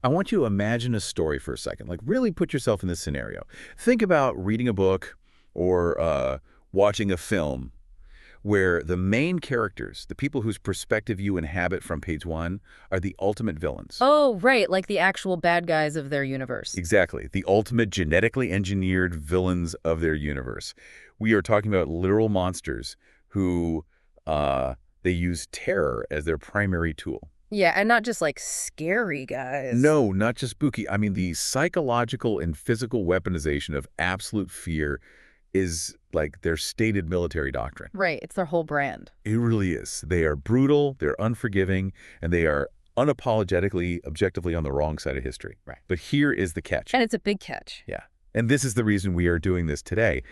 I want you to imagine a story for a second. Like, really put yourself in this scenario. Think about reading a book or watching a film where the main characters, the people whose perspective you inhabit from page one, are the ultimate villains. Oh, right, like the actual bad guys of their universe. Exactly. The ultimate genetically engineered villains of their universe. We are talking about literal monsters who they use terror as their primary tool. Yeah, and not just like scary guys. No, not just spooky. I mean, the psychological and physical weaponization of absolute fear is like their stated military doctrine. Right, it's their whole brand. It really is. They are brutal, they're unforgiving, and they are unapologetically, objectively on the wrong side of history. Right. But here is the catch. And it's a big catch. Yeah. And this is the reason we are doing this today.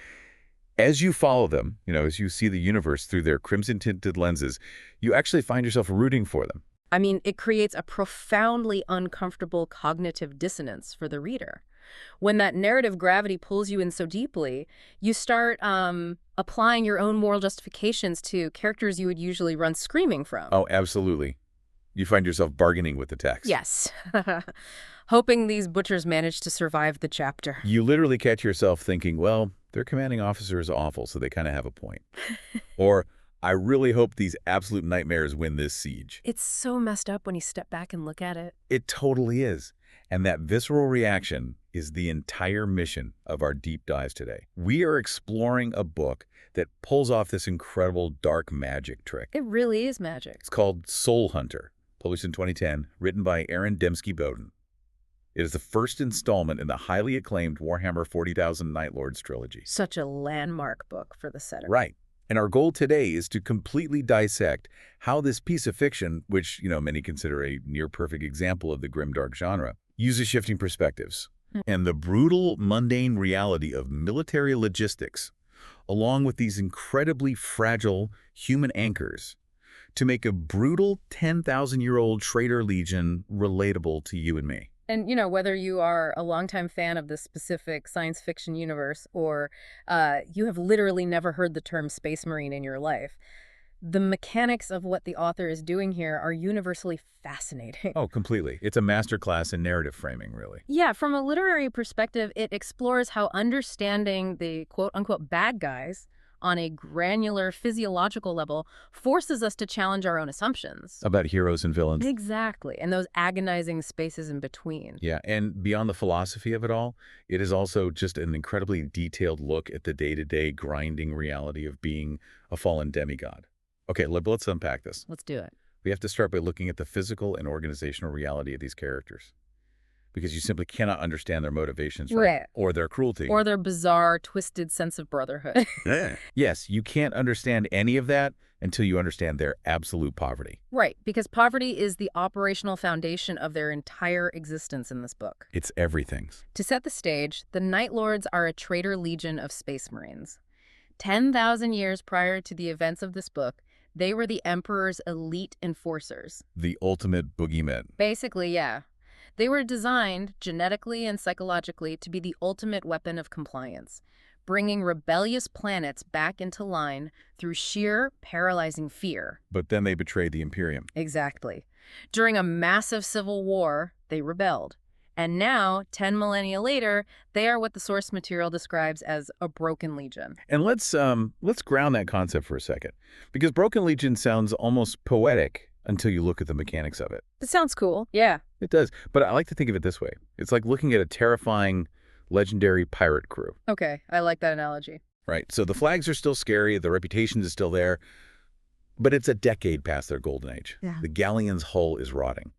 As you follow them, as you see the universe through their crimson-tinted lenses, you actually find yourself rooting for them. I mean, it creates a profoundly uncomfortable cognitive dissonance for the reader. When that narrative gravity pulls you in so deeply, you start applying your own moral justifications to characters you would usually run screaming from. Oh, absolutely. You find yourself bargaining with the text. Yes. Hoping these butchers manage to survive the chapter. You literally catch yourself thinking, well, their commanding officer is awful, so they kind of have a point. Or, I really hope these absolute nightmares win this siege. It's so messed up when you step back and look at it. It totally is. And that visceral reaction is the entire mission of our deep dives today. We are exploring a book that pulls off this incredible dark magic trick. It really is magic. It's called Soul Hunter, published in 2010, written by Aaron Dembski-Bowden. It is the first installment in the highly acclaimed Warhammer 40,000 Night Lords trilogy. Such a landmark book for the setter. Right. And our goal today is to completely dissect how this piece of fiction, which, many consider a near-perfect example of the grimdark genre, uses shifting perspectives and the brutal, mundane reality of military logistics, along with these incredibly fragile human anchors, to make a brutal 10,000-year-old traitor legion relatable to you and me. And, whether you are a longtime fan of this specific science fiction universe or you have literally never heard the term Space Marine in your life, the mechanics of what the author is doing here are universally fascinating. Oh, completely. It's a masterclass in narrative framing, really. Yeah, from a literary perspective, it explores how understanding the quote-unquote bad guys on a granular physiological level forces us to challenge our own assumptions. About heroes and villains. Exactly, and those agonizing spaces in between. Yeah, and beyond the philosophy of it all, it is also just an incredibly detailed look at the day-to-day grinding reality of being a fallen demigod. Okay, let's unpack this. Let's do it. We have to start by looking at the physical and organizational reality of these characters, because you simply cannot understand their motivations, Right. Or their cruelty. Or their bizarre, twisted sense of brotherhood. Yes, you can't understand any of that until you understand their absolute poverty. Right, because poverty is the operational foundation of their entire existence in this book. It's everything. To set the stage, the Night Lords are a traitor legion of Space Marines. 10,000 years prior to the events of this book, they were the Emperor's elite enforcers. The ultimate boogeymen. Basically, yeah. They were designed, genetically and psychologically, to be the ultimate weapon of compliance, bringing rebellious planets back into line through sheer, paralyzing fear. But then they betrayed the Imperium. Exactly. During a massive civil war, they rebelled. And now, 10 millennia later, they are what the source material describes as a broken legion. And let's ground that concept for a second, because Broken Legion sounds almost poetic until you look at the mechanics of it. It sounds cool. Yeah. It does, but I like to think of it this way. It's like looking at a terrifying, legendary pirate crew. Okay, I like that analogy. Right, so the flags are still scary, the reputation is still there, but it's a decade past their golden age. Yeah. The galleon's hull is rotting.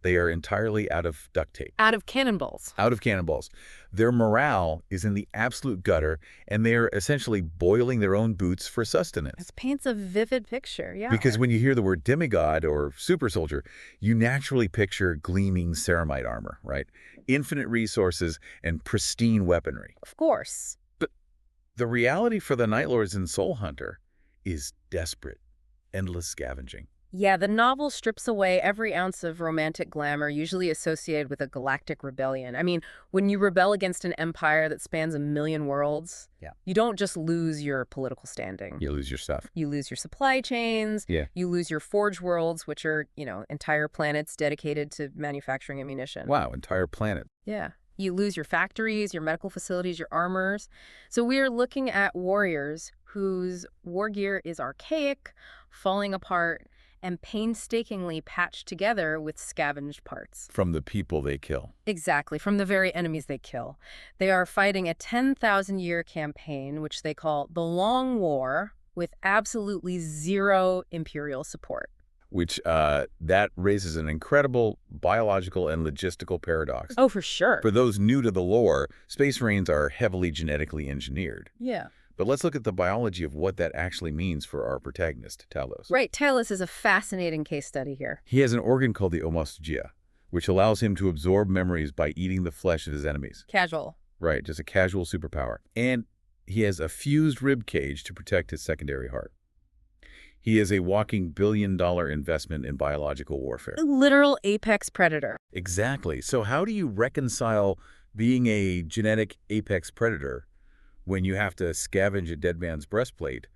They are entirely out of duct tape. Out of cannonballs. Out of cannonballs. Their morale is in the absolute gutter, and they are essentially boiling their own boots for sustenance. It paints a vivid picture, yeah. Because when you hear the word demigod or super soldier, you naturally picture gleaming ceramite armor, right? Infinite resources and pristine weaponry. Of course. But the reality for the Night Lords in Soul Hunter is desperate, endless scavenging. Yeah, the novel strips away every ounce of romantic glamour usually associated with a galactic rebellion. I mean, when you rebel against an empire that spans a million worlds, Yeah. you don't just lose your political standing. You lose your stuff. You lose your supply chains, Yeah. you lose your forge worlds, which are, entire planets dedicated to manufacturing ammunition. Wow, entire planet. Yeah. You lose your factories, your medical facilities, your armors. So we're looking at warriors whose war gear is archaic, falling apart, and painstakingly patched together with scavenged parts. From the people they kill. Exactly, from the very enemies they kill. They are fighting a 10,000-year campaign, which they call the Long War, with absolutely zero Imperial support. Which, that raises an incredible biological and logistical paradox. Oh, for sure. For those new to the lore, Space Marines are heavily genetically engineered. Yeah. But let's look at the biology of what that actually means for our protagonist, Talos. Right, Talos is a fascinating case study here. He has an organ called the omostogia, which allows him to absorb memories by eating the flesh of his enemies. Casual. Right, just a casual superpower. And he has a fused rib cage to protect his secondary heart. He is a walking billion-dollar investment in biological warfare. A literal apex predator. Exactly. So how do you reconcile being a genetic apex predator when you have to scavenge a dead man's breastplate,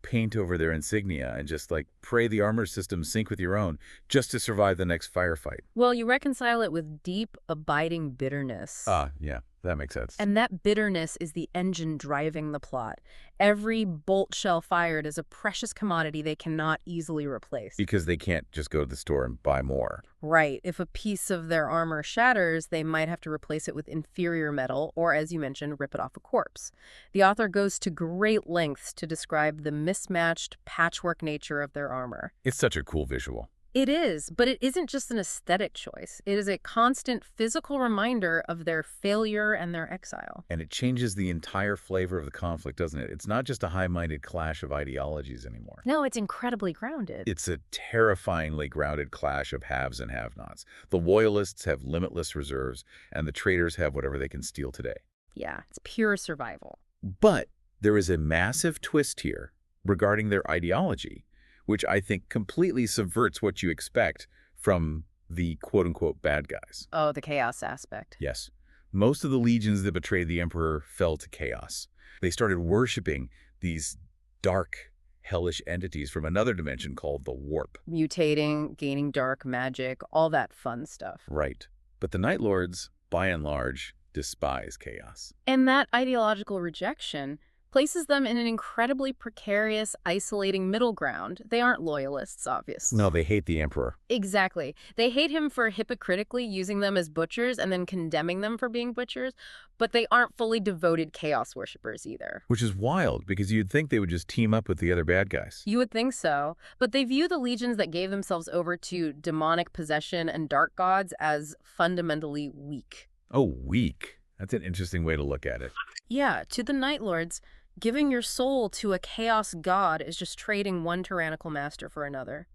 paint over their insignia, and just pray the armor system sync with your own just to survive the next firefight? Well, you reconcile it with deep, abiding bitterness. Yeah, that makes sense. And that bitterness is the engine driving the plot. Every bolt shell fired is a precious commodity they cannot easily replace. Because they can't just go to the store and buy more. Right. If a piece of their armor shatters, they might have to replace it with inferior metal or, as you mentioned, rip it off a corpse. The author goes to great lengths to describe the mismatched patchwork nature of their armor. It's such a cool visual. It is, but it isn't just an aesthetic choice. It is a constant physical reminder of their failure and their exile. And it changes the entire flavor of the conflict, doesn't it? It's not just a high-minded clash of ideologies anymore. No, it's incredibly grounded. It's a terrifyingly grounded clash of haves and have-nots. The loyalists have limitless reserves, and the traitors have whatever they can steal today. Yeah, it's pure survival. But there is a massive twist here regarding their ideology, which I think completely subverts what you expect from the quote-unquote bad guys. Oh, the chaos aspect. Yes. Most of the legions that betrayed the Emperor fell to chaos. They started worshipping these dark, hellish entities from another dimension called the Warp. Mutating, gaining dark magic, all that fun stuff. Right. But the Night Lords, by and large, despise chaos. And that ideological rejection places them in an incredibly precarious, isolating middle ground. They aren't loyalists, obviously. No, they hate the Emperor. Exactly. They hate him for hypocritically using them as butchers and then condemning them for being butchers, but they aren't fully devoted chaos worshippers either. Which is wild, because you'd think they would just team up with the other bad guys. You would think so, but they view the legions that gave themselves over to demonic possession and dark gods as fundamentally weak. Oh, weak. That's an interesting way to look at it. Yeah, to the Night Lords, giving your soul to a chaos god is just trading one tyrannical master for another.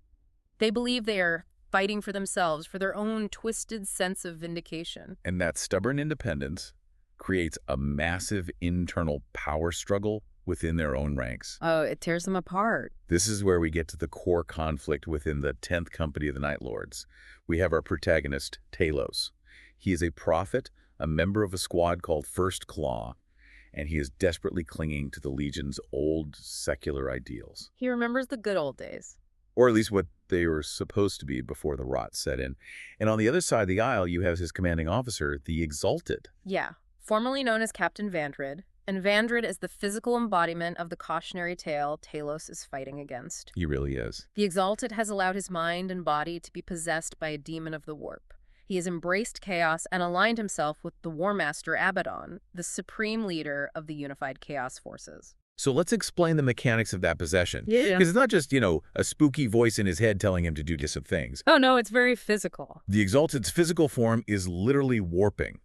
They believe they are fighting for themselves, for their own twisted sense of vindication. And that stubborn independence creates a massive internal power struggle within their own ranks. Oh, it tears them apart. This is where we get to the core conflict within the 10th Company of the Night Lords. We have our protagonist, Talos. He is a prophet, a member of a squad called First Claw, and he is desperately clinging to the Legion's old secular ideals. He remembers the good old days. Or at least what they were supposed to be before the rot set in. And on the other side of the aisle, you have his commanding officer, the Exalted. Yeah, formerly known as Captain Vandred. And Vandred is the physical embodiment of the cautionary tale Talos is fighting against. He really is. The Exalted has allowed his mind and body to be possessed by a demon of the warp. He has embraced chaos and aligned himself with the War Master Abaddon, the supreme leader of the unified chaos forces. So let's explain the mechanics of that possession. Yeah. Because it's not just, a spooky voice in his head telling him to do some things. Oh, no, it's very physical. The Exalted's physical form is literally warping.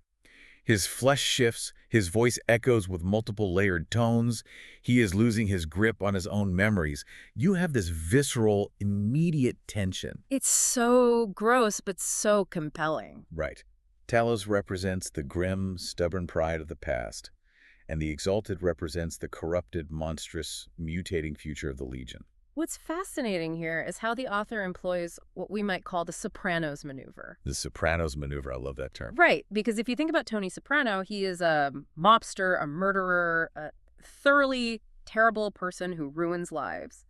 His flesh shifts, his voice echoes with multiple layered tones. He is losing his grip on his own memories. You have this visceral, immediate tension. It's so gross, but so compelling. Right. Talos represents the grim, stubborn pride of the past, and the Exalted represents the corrupted, monstrous, mutating future of the Legion. What's fascinating here is how the author employs what we might call the Sopranos maneuver. The Sopranos maneuver, I love that term. Right, because if you think about Tony Soprano, he is a mobster, a murderer, a thoroughly terrible person who ruins lives.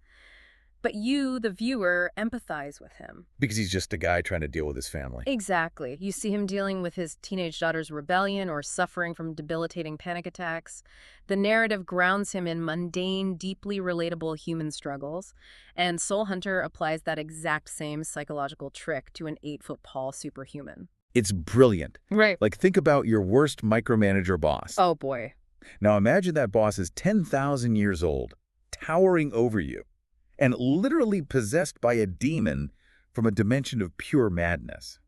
But you, the viewer, empathize with him. Because he's just a guy trying to deal with his family. Exactly. You see him dealing with his teenage daughter's rebellion or suffering from debilitating panic attacks. The narrative grounds him in mundane, deeply relatable human struggles. And Soul Hunter applies that exact same psychological trick to an 8-foot-tall superhuman. It's brilliant. Right. Like, think about your worst micromanager boss. Oh, boy. Now imagine that boss is 10,000 years old, towering over you, and literally possessed by a demon from a dimension of pure madness.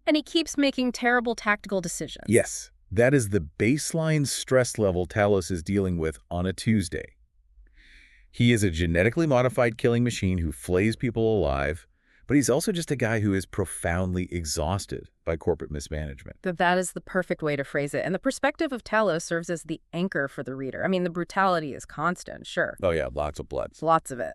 And he keeps making terrible tactical decisions. Yes, that is the baseline stress level Talos is dealing with on a Tuesday. He is a genetically modified killing machine who flays people alive, but he's also just a guy who is profoundly exhausted by corporate mismanagement. That is the perfect way to phrase it. And the perspective of Talos serves as the anchor for the reader. I mean, the brutality is constant, sure. Oh yeah, lots of blood. Lots of it.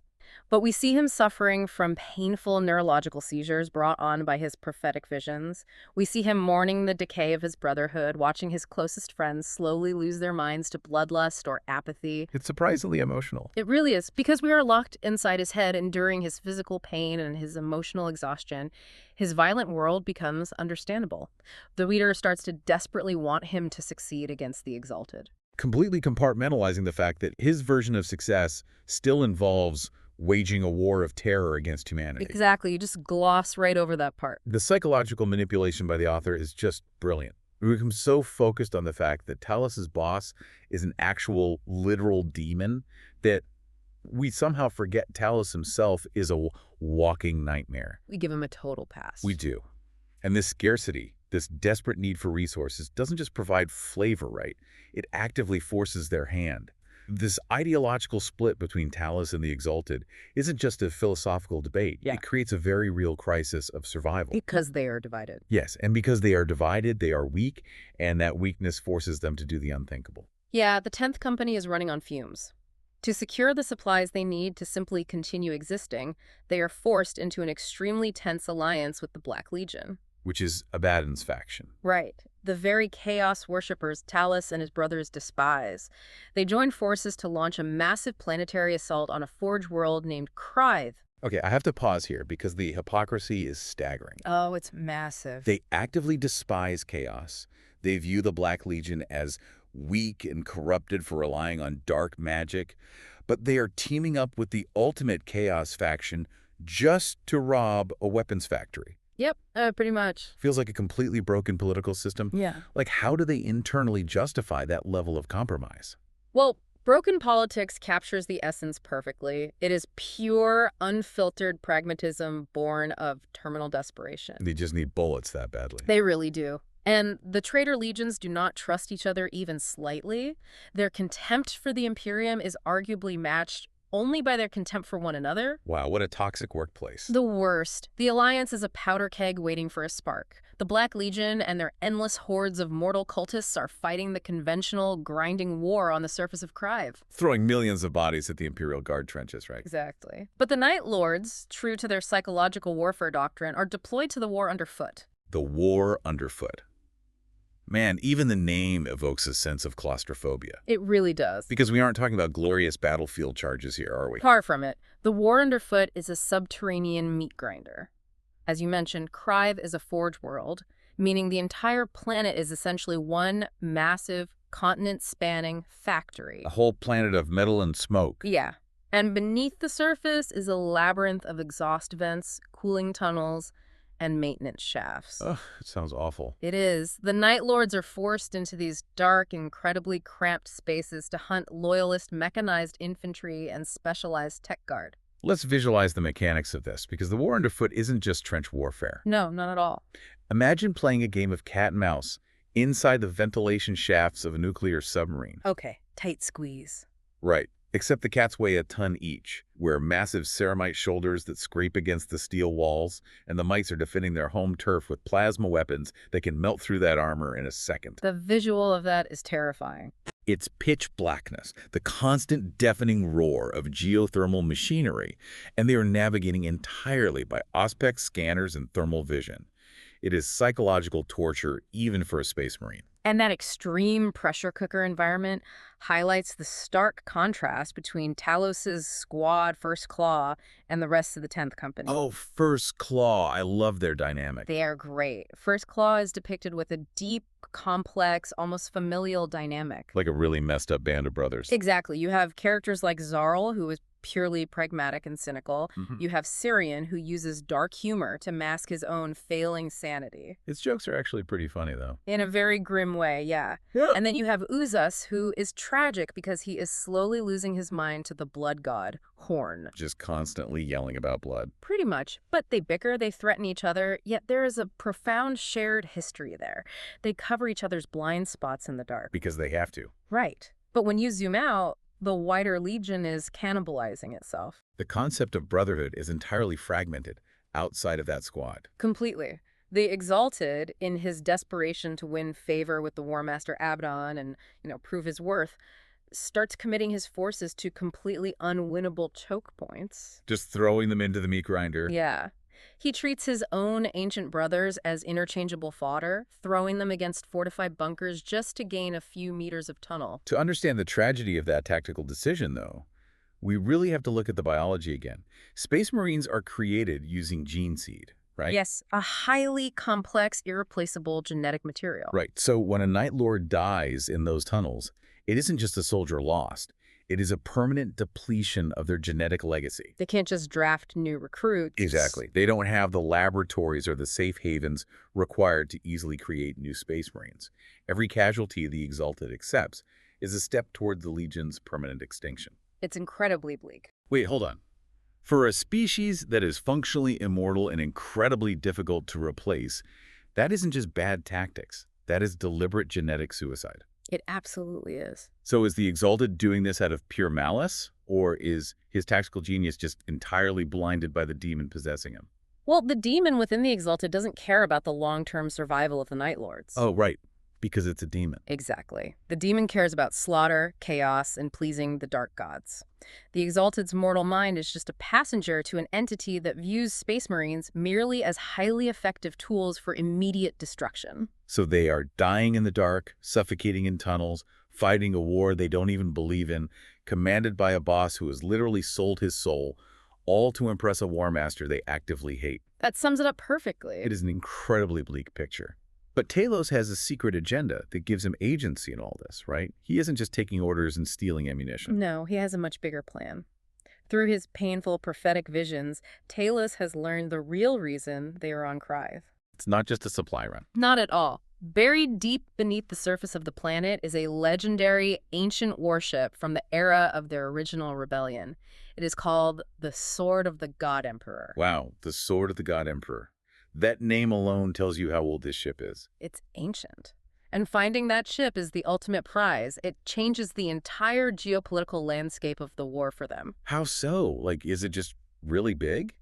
But we see him suffering from painful neurological seizures brought on by his prophetic visions. We see him mourning the decay of his brotherhood, watching his closest friends slowly lose their minds to bloodlust or apathy. It's surprisingly emotional. It really is, because we are locked inside his head, enduring his physical pain and his emotional exhaustion. His violent world becomes understandable. The reader starts to desperately want him to succeed against the Exalted. Completely compartmentalizing the fact that his version of success still involves waging a war of terror against humanity. Exactly. You just gloss right over that part. The psychological manipulation by the author is just brilliant. We become so focused on the fact that Talos's boss is an actual, literal demon that we somehow forget Talos himself is a walking nightmare. We give him a total pass. We do. And this scarcity, this desperate need for resources, doesn't just provide flavor, right? It actively forces their hand. This ideological split between Talos and the Exalted isn't just a philosophical debate. Yeah. It creates a very real crisis of survival. Because they are divided. Yes, and because they are divided, they are weak, and that weakness forces them to do the unthinkable. Yeah, the 10th Company is running on fumes. To secure the supplies they need to simply continue existing, they are forced into an extremely tense alliance with the Black Legion. Which is Abaddon's faction. Right. The very chaos worshippers Talos and his brothers despise. They join forces to launch a massive planetary assault on a forge world named Krythe. Okay, I have to pause here because the hypocrisy is staggering. Oh, it's massive. They actively despise chaos. They view the Black Legion as weak and corrupted for relying on dark magic, but they are teaming up with the ultimate chaos faction just to rob a weapons factory. Yep, pretty much. Feels like a completely broken political system. Yeah. Like, how do they internally justify that level of compromise? Well, broken politics captures the essence perfectly. It is pure, unfiltered pragmatism born of terminal desperation. They just need bullets that badly. They really do. And the traitor legions do not trust each other even slightly. Their contempt for the Imperium is arguably matched only by their contempt for one another. Wow, what a toxic workplace. The worst. The Alliance is a powder keg waiting for a spark. The Black Legion and their endless hordes of mortal cultists are fighting the conventional, grinding war on the surface of Krythe. Throwing millions of bodies at the Imperial Guard trenches, right? Exactly. But the Night Lords, true to their psychological warfare doctrine, are deployed to the war underfoot. The war underfoot. Man, even the name evokes a sense of claustrophobia. It really does. Because we aren't talking about glorious battlefield charges here, are we? Far from it. The war underfoot is a subterranean meat grinder. As you mentioned, Krythe is a forge world, meaning the entire planet is essentially one massive, continent-spanning factory. A whole planet of metal and smoke. Yeah. And beneath the surface is a labyrinth of exhaust vents, cooling tunnels, and maintenance shafts. Ugh, it sounds awful. It is. The Night Lords are forced into these dark, incredibly cramped spaces to hunt loyalist mechanized infantry and specialized tech guard. Let's visualize the mechanics of this, because the war underfoot isn't just trench warfare. No, not at all. Imagine playing a game of cat and mouse inside the ventilation shafts of a nuclear submarine. Okay, tight squeeze. Right. Except the cats weigh a ton each, wear massive ceramite shoulders that scrape against the steel walls, and the mice are defending their home turf with plasma weapons that can melt through that armor in a second. The visual of that is terrifying. It's pitch blackness, the constant deafening roar of geothermal machinery, and they are navigating entirely by Auspex scanners and thermal vision. It is psychological torture even for a space marine. And that extreme pressure cooker environment highlights the stark contrast between Talos's squad First Claw and the rest of the 10th Company. Oh, First Claw. I love their dynamic. They are great. First Claw is depicted with a deep, complex, almost familial dynamic. Like a really messed up band of brothers. Exactly. You have characters like Zarl, who is purely pragmatic and cynical. Mhm. You have Sirian, who uses dark humor to mask his own failing sanity. His jokes are actually pretty funny, though. In a very grim way, yeah. And then you have Uzas, who is tragic because he is slowly losing his mind to the blood god, Horn. Just constantly yelling about blood. Pretty much. But they bicker, they threaten each other, yet there is a profound shared history there. They cover each other's blind spots in the dark. Because they have to. Right. But when you zoom out, the wider legion is cannibalizing itself. The concept of brotherhood is entirely fragmented outside of that squad. Completely. The Exalted, in his desperation to win favor with the War Master Abaddon and, prove his worth, starts committing his forces to completely unwinnable choke points. Just throwing them into the meat grinder. Yeah. He treats his own ancient brothers as interchangeable fodder, throwing them against fortified bunkers just to gain a few meters of tunnel. To understand the tragedy of that tactical decision, though, we really have to look at the biology again. Space Marines are created using gene seed, right? Yes, a highly complex, irreplaceable genetic material. Right. So when a Night Lord dies in those tunnels, it isn't just a soldier lost. It is a permanent depletion of their genetic legacy. They can't just draft new recruits. Exactly. They don't have the laboratories or the safe havens required to easily create new Space Marines. Every casualty the Exalted accepts is a step toward the Legion's permanent extinction. It's incredibly bleak. Wait, hold on. For a species that is functionally immortal and incredibly difficult to replace, that isn't just bad tactics. That is deliberate genetic suicide. It absolutely is. So is the Exalted doing this out of pure malice, or is his tactical genius just entirely blinded by the demon possessing him? Well, the demon within the Exalted doesn't care about the long-term survival of the Night Lords. Oh, right. Because it's a demon. Exactly. The demon cares about slaughter, chaos, and pleasing the dark gods. The Exalted's mortal mind is just a passenger to an entity that views Space Marines merely as highly effective tools for immediate destruction. So they are dying in the dark, suffocating in tunnels, fighting a war they don't even believe in, commanded by a boss who has literally sold his soul, all to impress a war master they actively hate. That sums it up perfectly. It is an incredibly bleak picture. But Talos has a secret agenda that gives him agency in all this, right? He isn't just taking orders and stealing ammunition. No, he has a much bigger plan. Through his painful prophetic visions, Talos has learned the real reason they are on Krythe. It's not just a supply run. Not at all. Buried deep beneath the surface of the planet is a legendary ancient warship from the era of their original rebellion. It is called the Sword of the God Emperor. Wow, the Sword of the God Emperor. That name alone tells you how old this ship is. It's ancient. And finding that ship is the ultimate prize. It changes the entire geopolitical landscape of the war for them. How so? Like, is it just really big?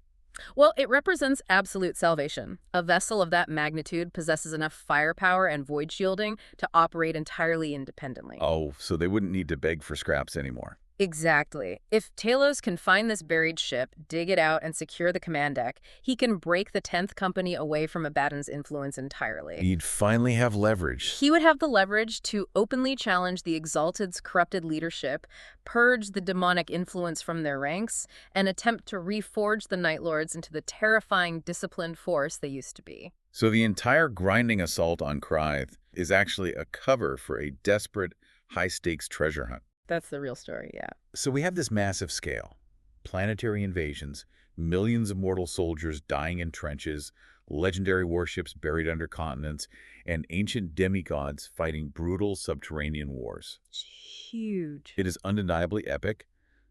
Well, it represents absolute salvation. A vessel of that magnitude possesses enough firepower and void shielding to operate entirely independently. Oh, so they wouldn't need to beg for scraps anymore. Exactly. If Talos can find this buried ship, dig it out, and secure the command deck, he can break the 10th Company away from Abaddon's influence entirely. He'd finally have leverage. He would have the leverage to openly challenge the Exalted's corrupted leadership, purge the demonic influence from their ranks, and attempt to reforge the Night Lords into the terrifying, disciplined force they used to be. So the entire grinding assault on Krythe is actually a cover for a desperate, high-stakes treasure hunt. That's the real story, yeah. So we have this massive scale. Planetary invasions, millions of mortal soldiers dying in trenches, legendary warships buried under continents, and ancient demigods fighting brutal subterranean wars. It's huge. It is undeniably epic,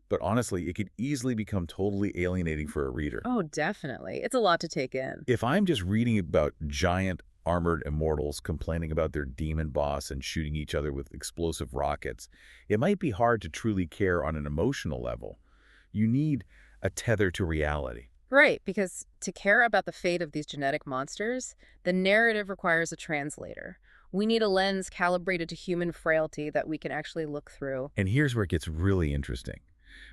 but honestly, it could easily become totally alienating for a reader. Oh, definitely. It's a lot to take in. If I'm just reading about giant, armored immortals complaining about their demon boss and shooting each other with explosive rockets, it might be hard to truly care on an emotional level. You need a tether to reality. Right, because to care about the fate of these genetic monsters, the narrative requires a translator. We need a lens calibrated to human frailty that we can actually look through. And here's where it gets really interesting.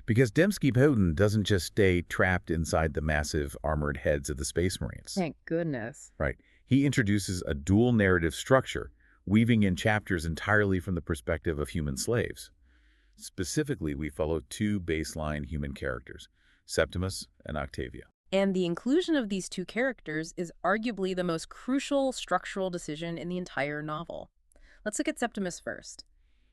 Because Dembski-Bowden doesn't just stay trapped inside the massive armored heads of the Space Marines. Thank goodness. Right. He introduces a dual narrative structure, weaving in chapters entirely from the perspective of human slaves. Specifically, we follow two baseline human characters, Septimus and Octavia. And the inclusion of these two characters is arguably the most crucial structural decision in the entire novel. Let's look at Septimus first.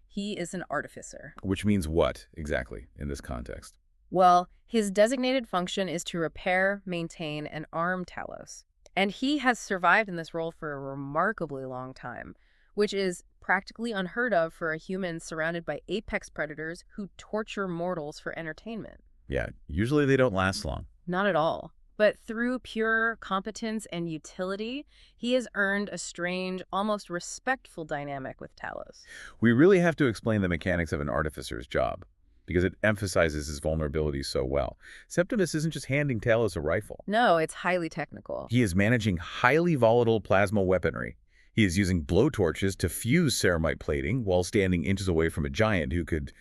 He is an artificer. Which means what, exactly, in this context? Well, his designated function is to repair, maintain, and arm Talos. And he has survived in this role for a remarkably long time, which is practically unheard of for a human surrounded by apex predators who torture mortals for entertainment. Yeah, usually they don't last long. Not at all. But through pure competence and utility, he has earned a strange, almost respectful dynamic with Talos. We really have to explain the mechanics of an artificer's job, because it emphasizes his vulnerabilities so well. Septimus isn't just handing Talos a rifle. No, it's highly technical. He is managing highly volatile plasma weaponry. He is using blowtorches to fuse ceramite plating while standing inches away from a giant who could,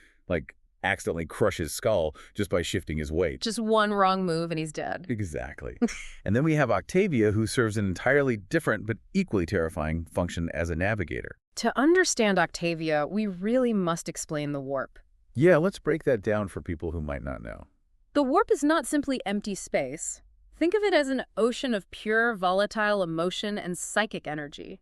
accidentally crush his skull just by shifting his weight. Just one wrong move and he's dead. Exactly. And then we have Octavia, who serves an entirely different but equally terrifying function as a navigator. To understand Octavia, we really must explain the warp. Yeah, let's break that down for people who might not know. The warp is not simply empty space. Think of it as an ocean of pure, volatile emotion and psychic energy.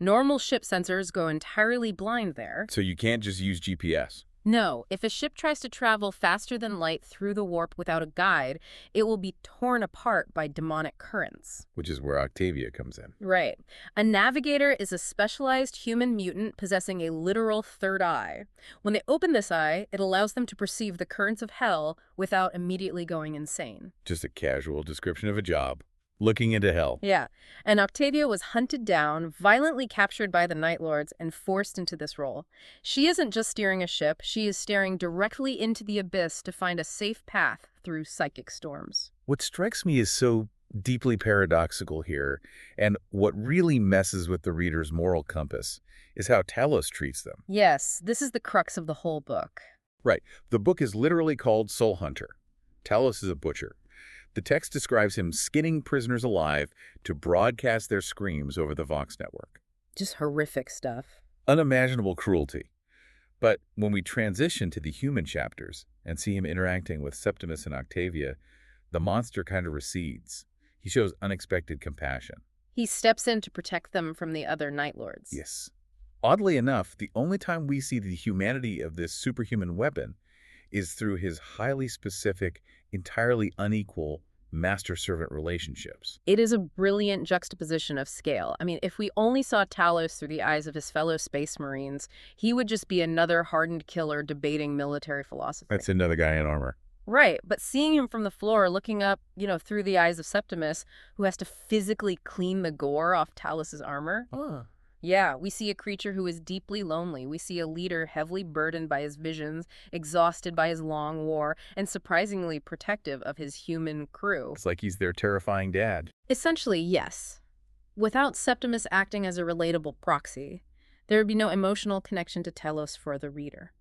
Normal ship sensors go entirely blind there. So you can't just use GPS. No, if a ship tries to travel faster than light through the warp without a guide, it will be torn apart by demonic currents. Which is where Octavia comes in. Right. A navigator is a specialized human mutant possessing a literal third eye. When they open this eye, it allows them to perceive the currents of hell without immediately going insane. Just a casual description of a job. Looking into hell. Yeah, and Octavia was hunted down, violently captured by the Night Lords, and forced into this role. She isn't just steering a ship, she is staring directly into the abyss to find a safe path through psychic storms. What strikes me is so deeply paradoxical here, and what really messes with the reader's moral compass, is how Talos treats them. Yes, this is the crux of the whole book. Right. The book is literally called Soul Hunter. Talos is a butcher. The text describes him skinning prisoners alive to broadcast their screams over the Vox network. Just horrific stuff. Unimaginable cruelty. But when we transition to the human chapters and see him interacting with Septimus and Octavia, the monster kind of recedes. He shows unexpected compassion. He steps in to protect them from the other Night Lords. Yes. Oddly enough, the only time we see the humanity of this superhuman weapon is through his highly specific, entirely unequal master-servant relationships. It is a brilliant juxtaposition of scale. I mean, if we only saw Talos through the eyes of his fellow Space Marines, he would just be another hardened killer debating military philosophy. That's another guy in armor. Right, but seeing him from the floor, looking up, through the eyes of Septimus, who has to physically clean the gore off Talos's armor. Oh. Yeah, we see a creature who is deeply lonely. We see a leader heavily burdened by his visions, exhausted by his long war, and surprisingly protective of his human crew. It's like he's their terrifying dad. Essentially, yes. Without Septimus acting as a relatable proxy, there would be no emotional connection to Talos for the reader.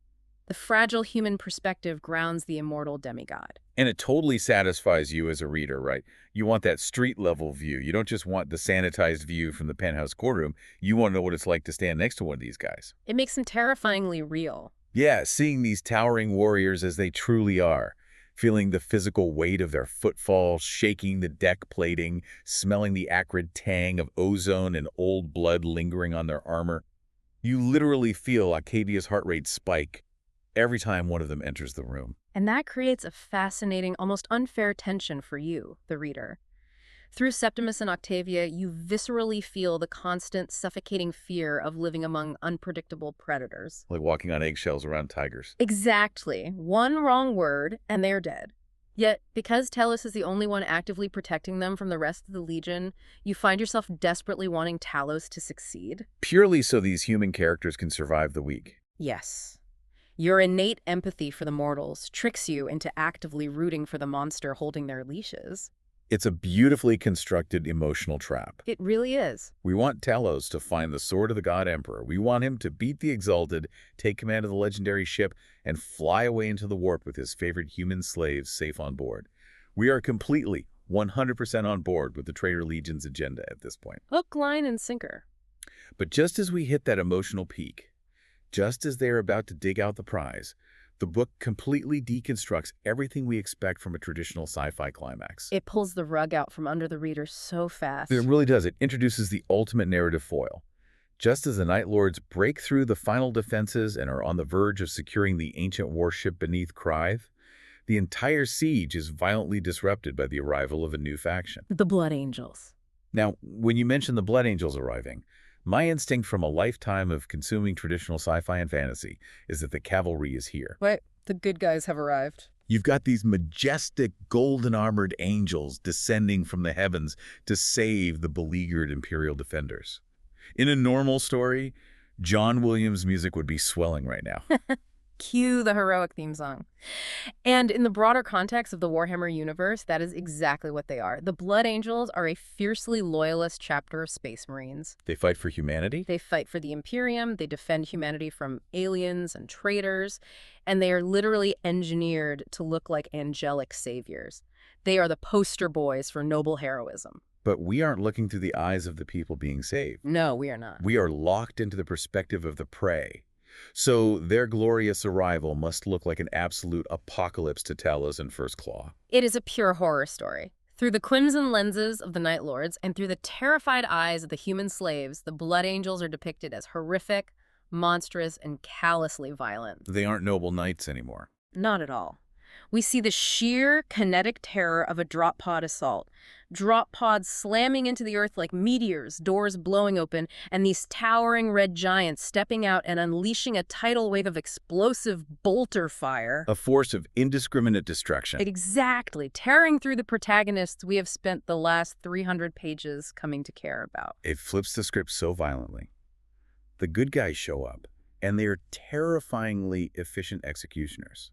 The fragile human perspective grounds the immortal demigod. And it totally satisfies you as a reader, right? You want that street-level view. You don't just want the sanitized view from the penthouse courtroom. You want to know what it's like to stand next to one of these guys. It makes him terrifyingly real. Yeah, seeing these towering warriors as they truly are. Feeling the physical weight of their footfall, shaking the deck plating, smelling the acrid tang of ozone and old blood lingering on their armor. You literally feel Octavia's heart rate spike every time one of them enters the room. And that creates a fascinating, almost unfair tension for you, the reader. Through Septimus and Octavia, you viscerally feel the constant, suffocating fear of living among unpredictable predators. Like walking on eggshells around tigers. Exactly. One wrong word, and they're dead. Yet, because Talos is the only one actively protecting them from the rest of the Legion, you find yourself desperately wanting Talos to succeed. Purely so these human characters can survive the week. Yes. Your innate empathy for the mortals tricks you into actively rooting for the monster holding their leashes. It's a beautifully constructed emotional trap. It really is. We want Talos to find the sword of the God Emperor. We want him to beat the Exalted, take command of the legendary ship, and fly away into the warp with his favorite human slaves safe on board. We are completely, 100% on board with the Traitor Legion's agenda at this point. Hook, line, and sinker. But just as we hit that emotional peak, just as they are about to dig out the prize, the book completely deconstructs everything we expect from a traditional sci-fi climax. It pulls the rug out from under the reader so fast. It really does. It introduces the ultimate narrative foil. Just as the Night Lords break through the final defenses and are on the verge of securing the ancient warship beneath Krythe, the entire siege is violently disrupted by the arrival of a new faction. The Blood Angels. Now, when you mention the Blood Angels arriving, my instinct from a lifetime of consuming traditional sci-fi and fantasy is that the cavalry is here. Wait, the good guys have arrived. You've got these majestic, golden-armored angels descending from the heavens to save the beleaguered Imperial defenders. In a normal story, John Williams' music would be swelling right now. Cue the heroic theme song. And in the broader context of the Warhammer universe, that is exactly what they are. The Blood Angels are a fiercely loyalist chapter of Space Marines. They fight for humanity? They fight for the Imperium, they defend humanity from aliens and traitors, and they are literally engineered to look like angelic saviors. They are the poster boys for noble heroism. But we aren't looking through the eyes of the people being saved. No, we are not. We are locked into the perspective of the prey. So their glorious arrival must look like an absolute apocalypse to Talos and First Claw. It is a pure horror story. Through the crimson lenses of the Night Lords and through the terrified eyes of the human slaves, the Blood Angels are depicted as horrific, monstrous, and callously violent. They aren't noble knights anymore. Not at all. We see the sheer kinetic terror of a drop pod assault. Drop pods slamming into the earth like meteors, doors blowing open, and these towering red giants stepping out and unleashing a tidal wave of explosive bolter fire. A force of indiscriminate destruction. Exactly, tearing through the protagonists we have spent the last 300 pages coming to care about. It flips the script so violently. The good guys show up, and they are terrifyingly efficient executioners.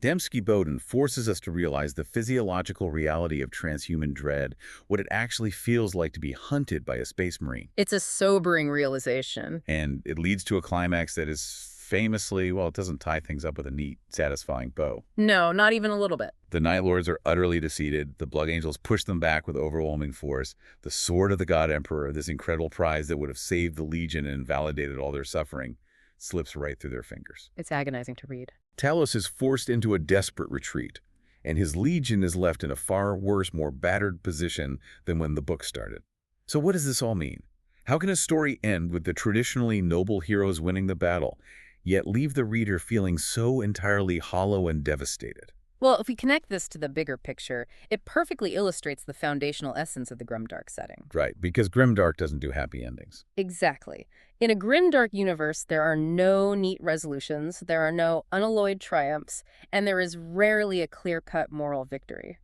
Dembski-Bowden forces us to realize the physiological reality of transhuman dread, what it actually feels like to be hunted by a space marine. It's a sobering realization. And it leads to a climax that is famously, well, it doesn't tie things up with a neat, satisfying bow. No, not even a little bit. The Night Lords are utterly defeated. The Blood Angels push them back with overwhelming force. The sword of the God Emperor, this incredible prize that would have saved the Legion and validated all their suffering, slips right through their fingers. It's agonizing to read. Talos is forced into a desperate retreat, and his legion is left in a far worse, more battered position than when the book started. So what does this all mean? How can a story end with the traditionally noble heroes winning the battle, yet leave the reader feeling so entirely hollow and devastated? Well, if we connect this to the bigger picture, it perfectly illustrates the foundational essence of the Grimdark setting. Right, because Grimdark doesn't do happy endings. Exactly. In a Grimdark universe, there are no neat resolutions, there are no unalloyed triumphs, and there is rarely a clear-cut moral victory.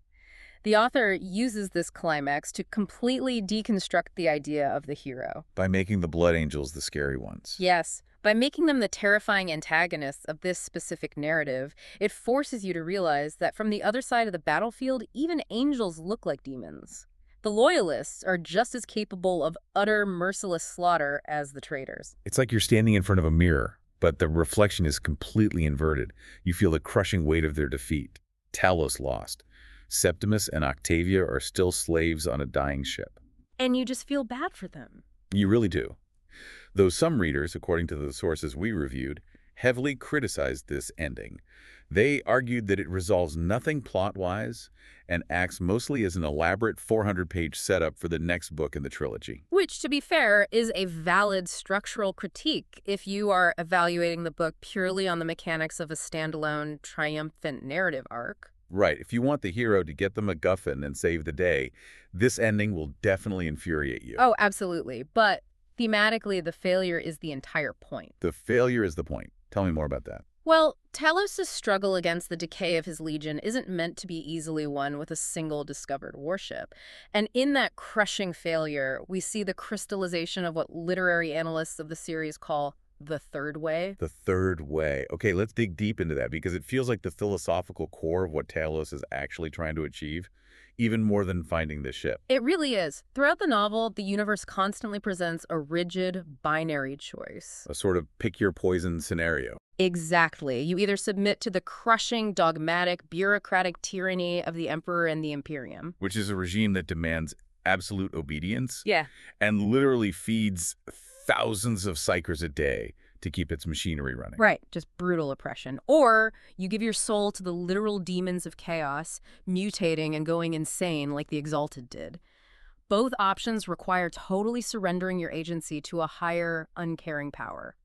The author uses this climax to completely deconstruct the idea of the hero. By making the Blood Angels the scary ones. Yes, by making them the terrifying antagonists of this specific narrative, it forces you to realize that from the other side of the battlefield, even angels look like demons. The Loyalists are just as capable of utter, merciless slaughter as the traitors. It's like you're standing in front of a mirror, but the reflection is completely inverted. You feel the crushing weight of their defeat. Talos lost. Septimus and Octavia are still slaves on a dying ship. And you just feel bad for them. You really do. Though some readers, according to the sources we reviewed, heavily criticized this ending. They argued that it resolves nothing plot-wise and acts mostly as an elaborate 400-page setup for the next book in the trilogy. Which, to be fair, is a valid structural critique if you are evaluating the book purely on the mechanics of a standalone, triumphant narrative arc. Right. If you want the hero to get the MacGuffin and save the day, this ending will definitely infuriate you. Oh, absolutely. But thematically, the failure is the entire point. The failure is the point. Tell me more about that. Well, Talos' struggle against the decay of his legion isn't meant to be easily won with a single discovered warship. And in that crushing failure, we see the crystallization of what literary analysts of the series call the third way. The third way. Okay, let's dig deep into that because it feels like the philosophical core of what Talos is actually trying to achieve, even more than finding the ship. It really is. Throughout the novel, the universe constantly presents a rigid binary choice. A sort of pick your poison scenario. Exactly. You either submit to the crushing, dogmatic, bureaucratic tyranny of the Emperor and the Imperium. Which is a regime that demands absolute obedience Yeah. and literally feeds thousands of psychers a day to keep its machinery running. Right, just brutal oppression. Or you give your soul to the literal demons of chaos, mutating and going insane like the Exalted did. Both options require totally surrendering your agency to a higher, uncaring power.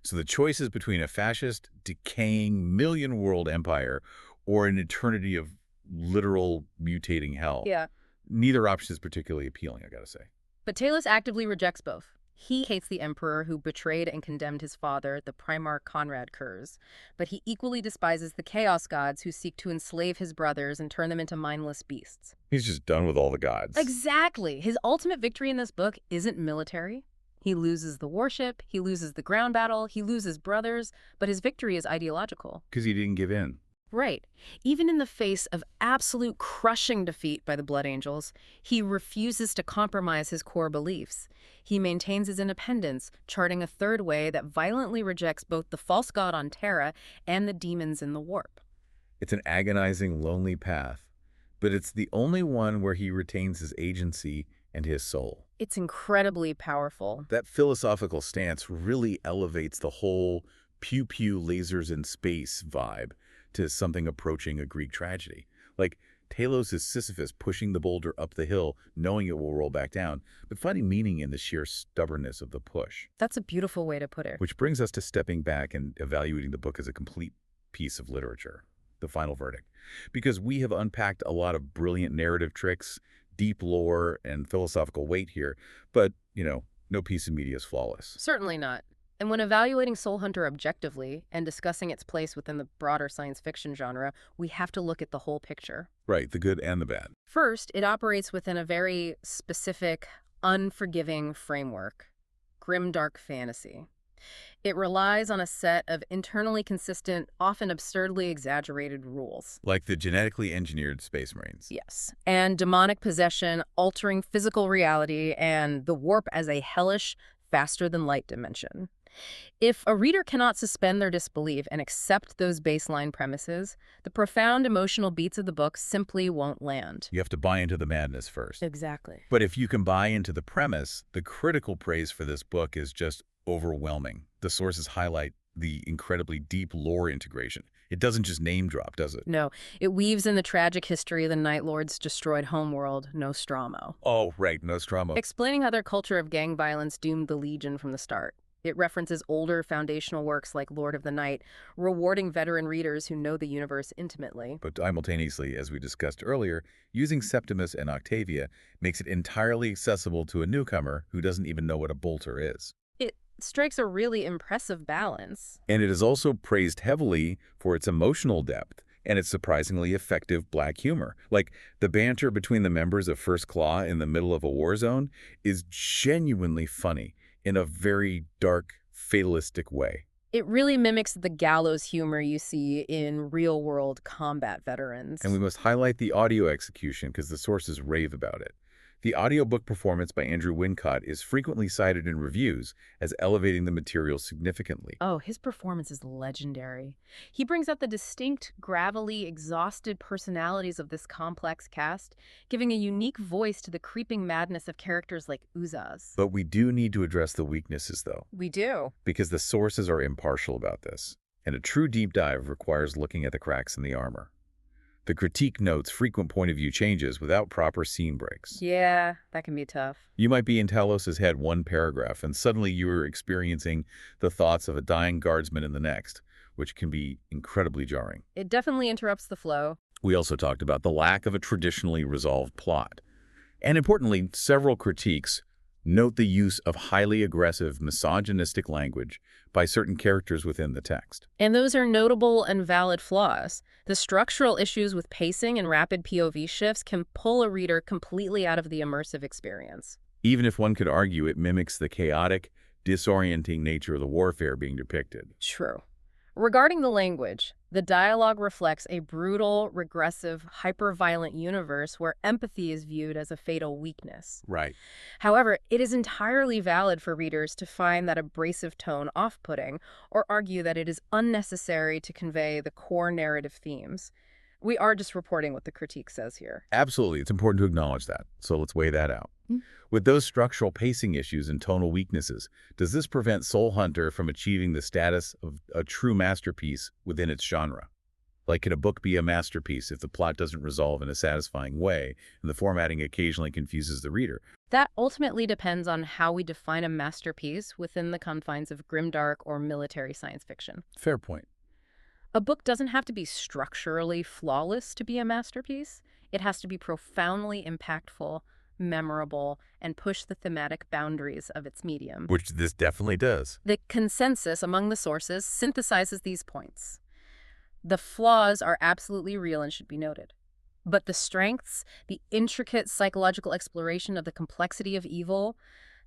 So the choice is between a fascist, decaying, million-world empire or an eternity of literal mutating hell. Yeah. Neither option is particularly appealing, I gotta say. But Talos actively rejects both. He hates the Emperor who betrayed and condemned his father, the Primarch Conrad Kurz. But he equally despises the Chaos Gods who seek to enslave his brothers and turn them into mindless beasts. He's just done with all the gods. Exactly. His ultimate victory in this book isn't military. He loses the warship, he loses the ground battle, he loses brothers, but his victory is ideological. Because he didn't give in. Right. Even in the face of absolute crushing defeat by the Blood Angels, he refuses to compromise his core beliefs. He maintains his independence, charting a third way that violently rejects both the false god on Terra and the demons in the warp. It's an agonizing, lonely path, but it's the only one where he retains his agency and his soul. It's incredibly powerful. That philosophical stance really elevates the whole pew-pew lasers in space vibe to something approaching a Greek tragedy. Like, Talos is Sisyphus pushing the boulder up the hill, knowing it will roll back down, but finding meaning in the sheer stubbornness of the push. That's a beautiful way to put it. Which brings us to stepping back and evaluating the book as a complete piece of literature, the final verdict. Because we have unpacked a lot of brilliant narrative tricks, deep lore, and philosophical weight here, but, no piece of media is flawless. Certainly not. And when evaluating Soul Hunter objectively and discussing its place within the broader science fiction genre, we have to look at the whole picture. Right, the good and the bad. First, it operates within a very specific, unforgiving framework, grimdark fantasy. It relies on a set of internally consistent, often absurdly exaggerated rules. Like the genetically engineered Space Marines. Yes. And demonic possession, altering physical reality, and the warp as a hellish, faster-than-light dimension. If a reader cannot suspend their disbelief and accept those baseline premises, the profound emotional beats of the book simply won't land. You have to buy into the madness first. Exactly. But if you can buy into the premise, the critical praise for this book is just overwhelming. The sources highlight the incredibly deep lore integration. It doesn't just name drop, does it? No, it weaves in the tragic history of the Night Lord's destroyed homeworld, Nostromo. Oh, right, Nostromo. Explaining how their culture of gang violence doomed the Legion from the start. It references older foundational works like Lord of the Night, rewarding veteran readers who know the universe intimately. But simultaneously, as we discussed earlier, using Septimus and Octavia makes it entirely accessible to a newcomer who doesn't even know what a bolter is. It strikes a really impressive balance. And it is also praised heavily for its emotional depth and its surprisingly effective black humor. Like, the banter between the members of First Claw in the middle of a war zone is genuinely funny in a very dark, fatalistic way. It really mimics the gallows humor you see in real-world combat veterans. And we must highlight the audio execution because the sources rave about it. The audiobook performance by Andrew Wincott is frequently cited in reviews as elevating the material significantly. Oh, his performance is legendary. He brings out the distinct, gravelly, exhausted personalities of this complex cast, giving a unique voice to the creeping madness of characters like Uzaz. But we do need to address the weaknesses, though, We do. because the sources are impartial about this, and a true deep dive requires looking at the cracks in the armor. The critique notes frequent point-of-view changes without proper scene breaks. Yeah, that can be tough. You might be in Talos' head one paragraph, and suddenly you are experiencing the thoughts of a dying guardsman in the next, which can be incredibly jarring. It definitely interrupts the flow. We also talked about the lack of a traditionally resolved plot. And importantly, several critiques Note the use of highly aggressive, misogynistic language by certain characters within the text. And those are notable and valid flaws. The structural issues with pacing and rapid POV shifts can pull a reader completely out of the immersive experience. Even if one could argue it mimics the chaotic, disorienting nature of the warfare being depicted. True. Regarding the language, the dialogue reflects a brutal, regressive, hyper-violent universe where empathy is viewed as a fatal weakness. Right. However, it is entirely valid for readers to find that abrasive tone off-putting or argue that it is unnecessary to convey the core narrative themes. We are just reporting what the critique says here. Absolutely. It's important to acknowledge that. So let's weigh that out. With those structural pacing issues and tonal weaknesses, does this prevent Soul Hunter from achieving the status of a true masterpiece within its genre? Like, can a book be a masterpiece if the plot doesn't resolve in a satisfying way and the formatting occasionally confuses the reader? That ultimately depends on how we define a masterpiece within the confines of grimdark or military science fiction. Fair point. A book doesn't have to be structurally flawless to be a masterpiece. It has to be profoundly impactful, memorable, and push the thematic boundaries of its medium. Which this definitely does. The consensus among the sources synthesizes these points. The flaws are absolutely real and should be noted. But the strengths, the intricate psychological exploration of the complexity of evil,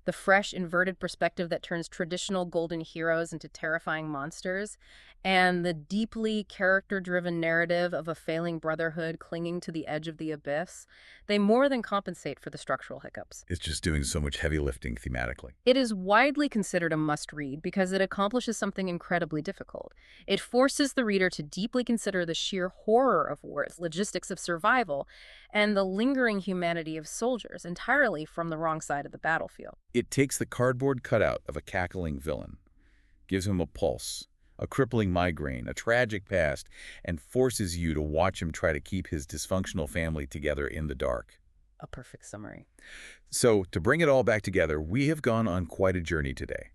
the fresh, inverted perspective that turns traditional golden heroes into terrifying monsters, and the deeply character-driven narrative of a failing brotherhood clinging to the edge of the abyss, they more than compensate for the structural hiccups. It's just doing so much heavy lifting thematically. It is widely considered a must-read because it accomplishes something incredibly difficult. It forces the reader to deeply consider the sheer horror of war, its logistics of survival, and the lingering humanity of soldiers entirely from the wrong side of the battlefield. It takes the cardboard cutout of a cackling villain, gives him a pulse, a crippling migraine, a tragic past, and forces you to watch him try to keep his dysfunctional family together in the dark. A perfect summary. So, to bring it all back together, we have gone on quite a journey today.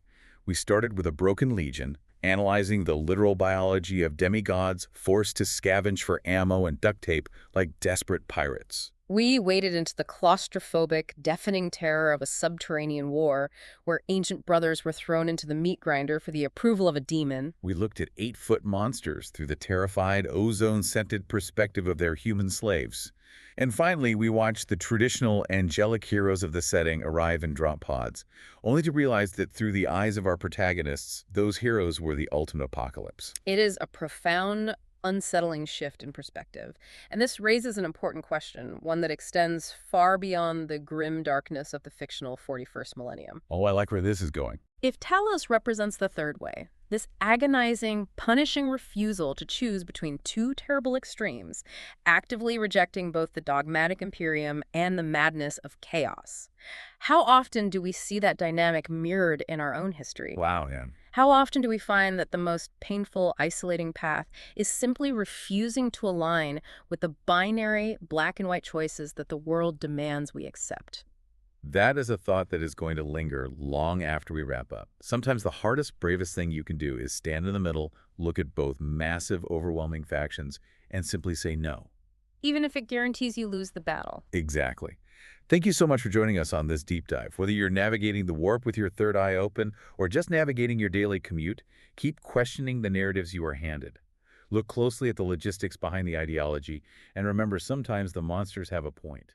We started with a broken legion, analyzing the literal biology of demigods forced to scavenge for ammo and duct tape like desperate pirates. We waded into the claustrophobic, deafening terror of a subterranean war where ancient brothers were thrown into the meat grinder for the approval of a demon. We looked at 8-foot monsters through the terrified, ozone-scented perspective of their human slaves. And finally, we watched the traditional angelic heroes of the setting arrive in drop pods, only to realize that through the eyes of our protagonists, those heroes were the ultimate apocalypse. It is a profound, unsettling shift in perspective. And this raises an important question, one that extends far beyond the grim darkness of the fictional 41st millennium. Oh, I like where this is going. If Talos represents the third way, this agonizing, punishing refusal to choose between two terrible extremes, actively rejecting both the dogmatic Imperium and the madness of chaos, how often do we see that dynamic mirrored in our own history? Wow, man. How often do we find that the most painful, isolating path is simply refusing to align with the binary black and white choices that the world demands we accept? That is a thought that is going to linger long after we wrap up. Sometimes the hardest, bravest thing you can do is stand in the middle, look at both massive, overwhelming factions, and simply say no. Even if it guarantees you lose the battle. Exactly. Thank you so much for joining us on this deep dive. Whether you're navigating the warp with your third eye open or just navigating your daily commute, keep questioning the narratives you are handed. Look closely at the logistics behind the ideology, and remember, sometimes the monsters have a point.